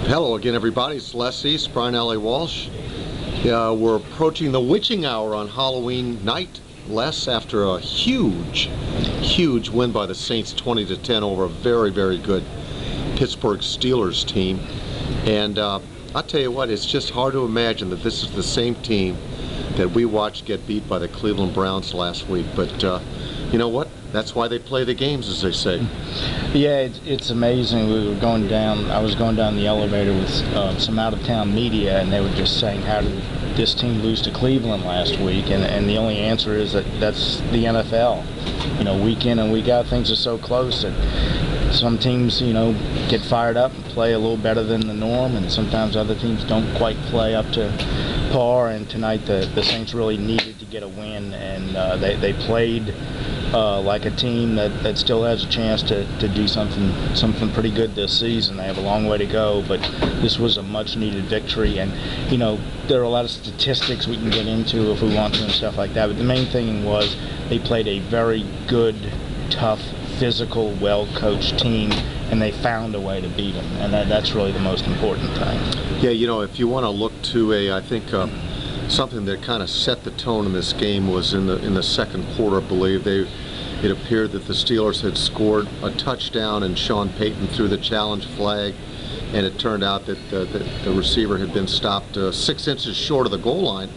Hello again, everybody. It's Les East, Brian Allee-Walsh. We're approaching the witching hour on Halloween night, Les, after a huge win by the Saints, 20-10 over a very good Pittsburgh Steelers team. And I'll tell you what, it's just hard to imagine that this is the same team that we watched get beat by the Cleveland Browns last week. But you know what? That's why they play the games, as they say. Yeah, it's amazing. We were going down. I was going down the elevator with some out-of-town media, and they were just saying, "How did this team lose to Cleveland last week?" And the only answer is that's the NFL. You know, week in and week out, things are so close that some teams, you know, get fired up and play a little better than the norm, and sometimes other teams don't quite play up to par. And tonight, the Saints really needed to get a win, and they played like a team that still has a chance to do something pretty good this season. They have a long way to go, but this was a much-needed victory. And you know, there are a lot of statistics we can get into if we want to and stuff like that. But the main thing was they played a very good, tough, physical, well-coached team, and they found a way to beat them. And that's really the most important thing. Yeah, you know, if you want to look to I think something that kind of set the tone in this game was in the second quarter, I believe. It appeared that the Steelers had scored a touchdown and Sean Payton threw the challenge flag, and it turned out that the receiver had been stopped 6 inches short of the goal line,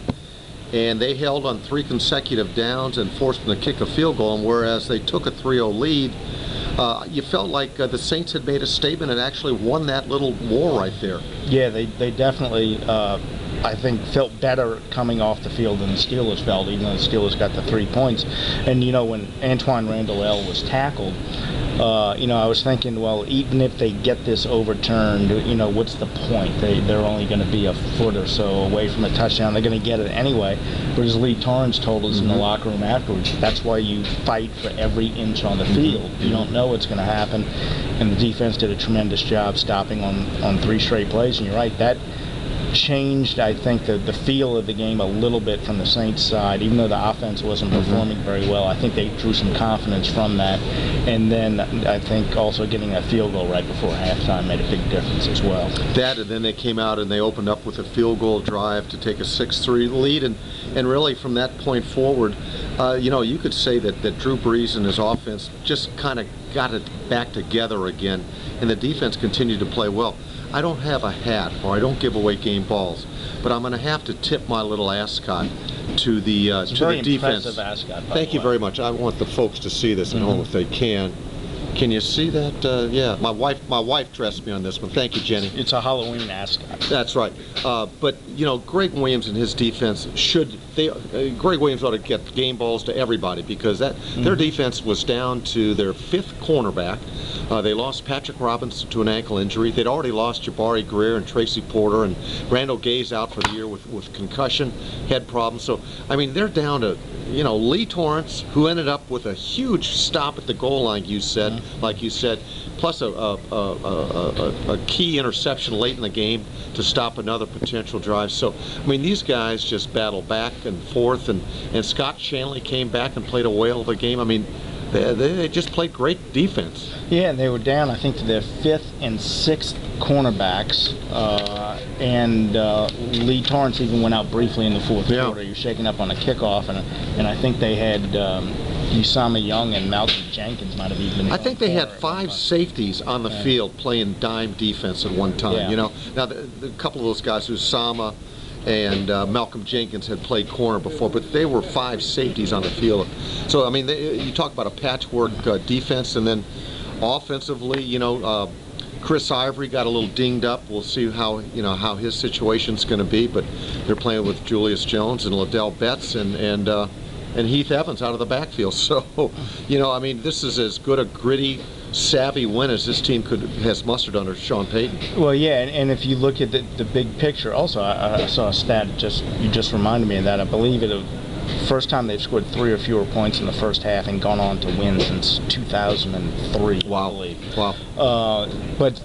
and they held on 3 consecutive downs and forced them to kick a field goal. And whereas they took a 3-0 lead, you felt like the Saints had made a statement and actually won that little war right there. Yeah, they definitely I think felt better coming off the field than the Steelers felt, even though the Steelers got the 3 points. And you know, when Antoine Randall was tackled, you know, I was thinking, well, even if they get this overturned, you know, what's the point? They're only going to be a foot or so away from a touchdown. They're going to get it anyway. But as Lee Torrance told us in the locker room afterwards, that's why you fight for every inch on the field. You don't know what's going to happen. And the defense did a tremendous job stopping on 3 straight plays. And you're right, that changed, I think, the feel of the game a little bit from the Saints side. Even though the offense wasn't performing very well, I think they drew some confidence from that. And then I think also getting a field goal right before halftime made a big difference as well. That, and then they came out and they opened up with a field goal drive to take a 6-3 lead, and really from that point forward, you know, you could say that Drew Brees and his offense just kind of got it back together again, and the defense continued to play well. I don't have a hat, or I don't give away game balls, but I'm going to have to tip my little ascot to the defense. Very impressive ascot, Thank you very much. I want the folks to see this at home if they can. Can you see that? Yeah, my wife dressed me on this one. Thank you, Jenny. It's a Halloween ascot. That's right. But you know, Greg Williams and his defense Greg Williams ought to get game balls to everybody, because their defense was down to their 5th cornerback. They lost Patrick Robinson to an ankle injury. They'd already lost Jabari Greer and Tracy Porter, and Randall Gay's out for the year with concussion, head problems. So I mean, they're down to, you know, Lee Torrance, who ended up with a huge stop at the goal line, like you said, plus a key interception late in the game to stop another potential drive. So I mean, these guys just battled back and forth, and Scott Shanley came back and played a whale of a game. I mean, they just played great defense. Yeah, and they were down, I think, to their 5th and 6th cornerbacks, and Lee Torrance even went out briefly in the 4th quarter. He was shaking up on a kickoff, and I think they had Usama Young and Malcolm Jenkins might have even. I think they had 5 safeties on the field playing dime defense at one time. You know, now a couple of those guys, Usama and Malcolm Jenkins, had played corner before, but they were 5 safeties on the field. So I mean, you talk about a patchwork defense, and then offensively, you know, Chris Ivory got a little dinged up. We'll see how his situation's going to be, but they're playing with Julius Jones and Liddell Betts and Heath Evans out of the backfield. So, you know, I mean, this is as good a gritty, savvy win as this team has mustered under Sean Payton. Well, yeah, and if you look at the big picture, also I saw a stat. You just reminded me of that. I believe it. First time they've scored 3 or fewer points in the first half and gone on to win since 2003. Wow. I believe. Wow. But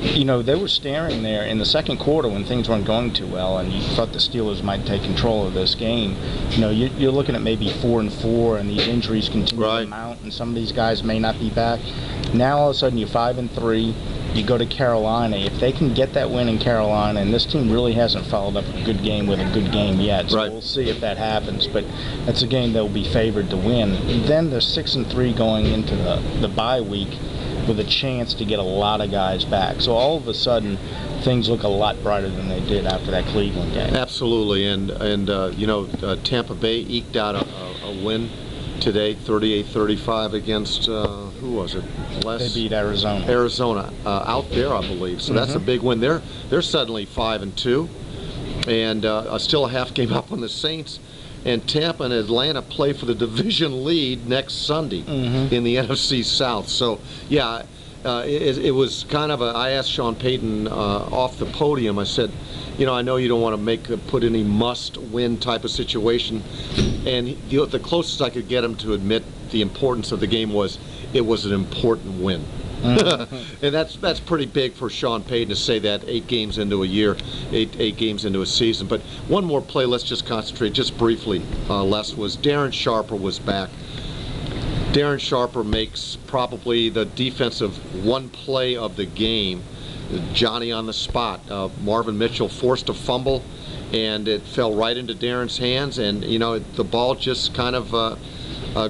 you know, they were staring there in the second quarter when things weren't going too well, and you thought the Steelers might take control of this game. You know, you're looking at maybe 4-4, and these injuries continue to mount, and some of these guys may not be back. Now all of a sudden you're 5-3. You go to Carolina. If they can get that win in Carolina, and this team really hasn't followed up a good game with a good game yet, so we'll see if that happens. But that's a game they'll be favored to win. And then they're 6-3 going into the bye week with a chance to get a lot of guys back. So all of a sudden, things look a lot brighter than they did after that Cleveland game. Absolutely, and Tampa Bay eked out a win today, 38-35 against who was it? They beat Arizona. Arizona out there, I believe. So that's a big win. They're suddenly 5-2, and still a half game up on the Saints. And Tampa and Atlanta play for the division lead next Sunday in the NFC South. So yeah, it was kind of I asked Sean Payton off the podium. I said, I know you don't want to put any must-win type of situation, and the closest I could get him to admit the importance of the game was it was an important win. And that's pretty big for Sean Payton to say that 8 games into a year, eight games into a season. But one more play, let's just concentrate just briefly, Les, was Darren Sharper was back. Darren Sharper makes probably the defensive one play of the game. Johnny on the spot. Marvin Mitchell forced a fumble, and it fell right into Darren's hands, and the ball just kind of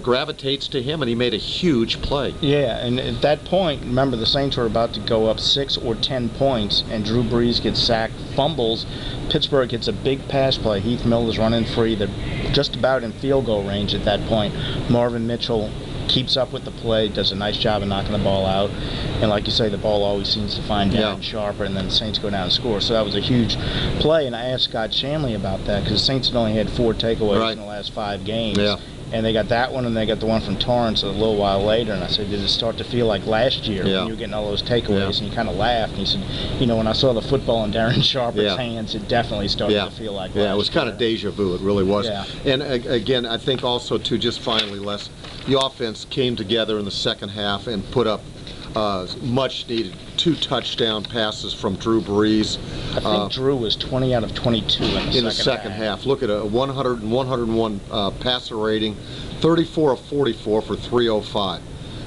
gravitates to him, and he made a huge play. Yeah, and at that point, remember, the Saints were about to go up 6 or 10 points, and Drew Brees gets sacked, fumbles. Pittsburgh hits a big pass play. Heath Miller's running free. They're just about in field goal range at that point. Marvin Mitchell keeps up with the play, does a nice job of knocking the ball out, and like you say, the ball always seems to find Darren Sharper, and then the Saints go down and score. So that was a huge play, and I asked Scott Shanley about that because the Saints had only had 4 takeaways in the last 5 games. And they got that one, and they got the one from Torrance a little while later. And I said, did it start to feel like last year when you were getting all those takeaways? And he kind of laughed. And he said, when I saw the football in Darren Sharper's hands, it definitely started to feel like last year. Yeah, it was kind of deja vu. It really was. Yeah. And again, I think also, too, just finally, Les, the offense came together in the second half and put up much needed 2 touchdown passes from Drew Brees. I think Drew was 20 out of 22 in the second half. Look at a 101 passer rating, 34 of 44 for 305.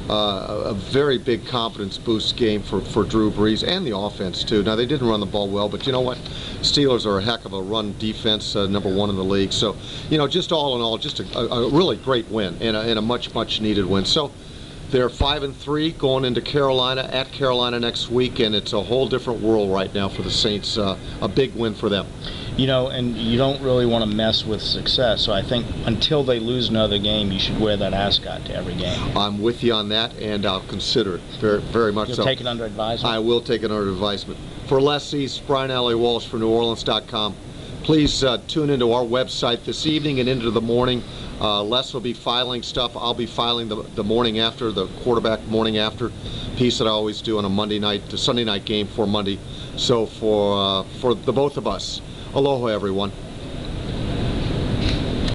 A very big confidence boost game for Drew Brees and the offense too. Now they didn't run the ball well, but you know what? Steelers are a heck of a run defense, #1 in the league. So just all in all, just a really great win and a much needed win. So they're 5-3 going into Carolina, at Carolina next week, and it's a whole different world right now for the Saints. A big win for them. And you don't really want to mess with success. So I think until they lose another game, you should wear that ascot to every game. I'm with you on that, and I'll consider it very, very much. You'll take it under advisement? I will take it under advisement. For Les East, Brian Allee-Walsh for NewOrleans.com. Please tune into our website this evening and into the morning. Les will be filing stuff. I'll be filing the morning after, the quarterback morning after piece that I always do on a Monday night to Sunday night game for Monday. So for the both of us, aloha everyone.